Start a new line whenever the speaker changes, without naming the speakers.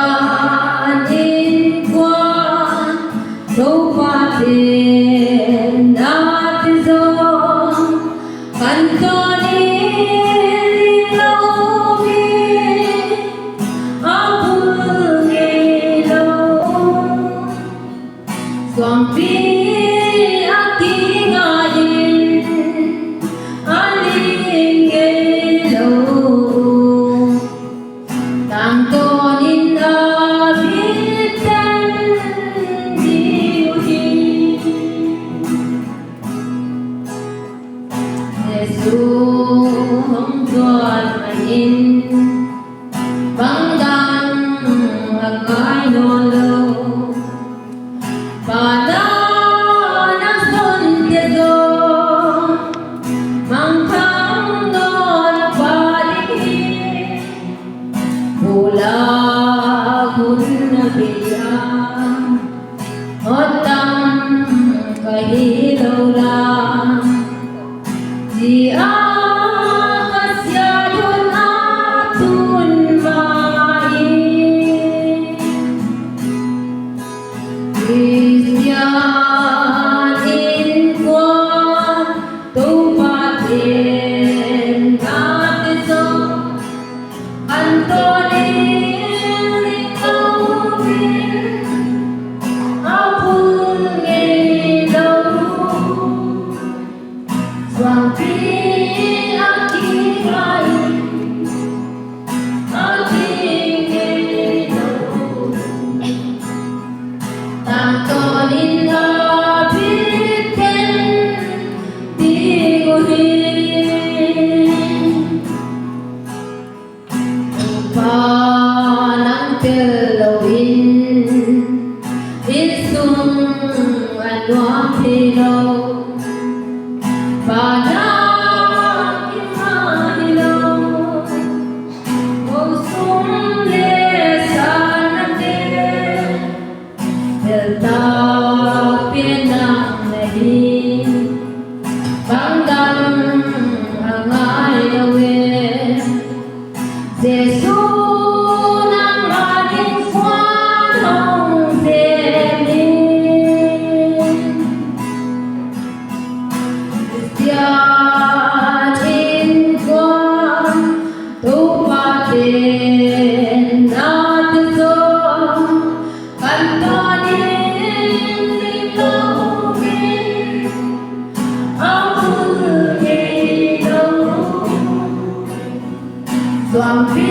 Khristian innkuan đâu pa tiền đã thế rồi cần cho đi lâu đi áo nghe lâu xoàng phi aki ngayin ali nghe lâu tang to in a bitan diuhi Yesu hong tuan in bang dang agai no lo pada nas don tezo mang thang don pali Pula kunna biya Otam kahilaw lang Siya kasyadun atun main Khristian innkuan tupatin katiso Antonin Xoàng phi aki ngayin ali nghe lâu tang to in a bitan diuhi Panang telawin Isung anwang hilaw Panang imahilaw Usung lesan natin Delta pinang nahin Banggang angay awin Yesu nang ating kwanong demin Khristian innkuan tupatin natin so kantanin ilawin ang ilaw Xoàng phi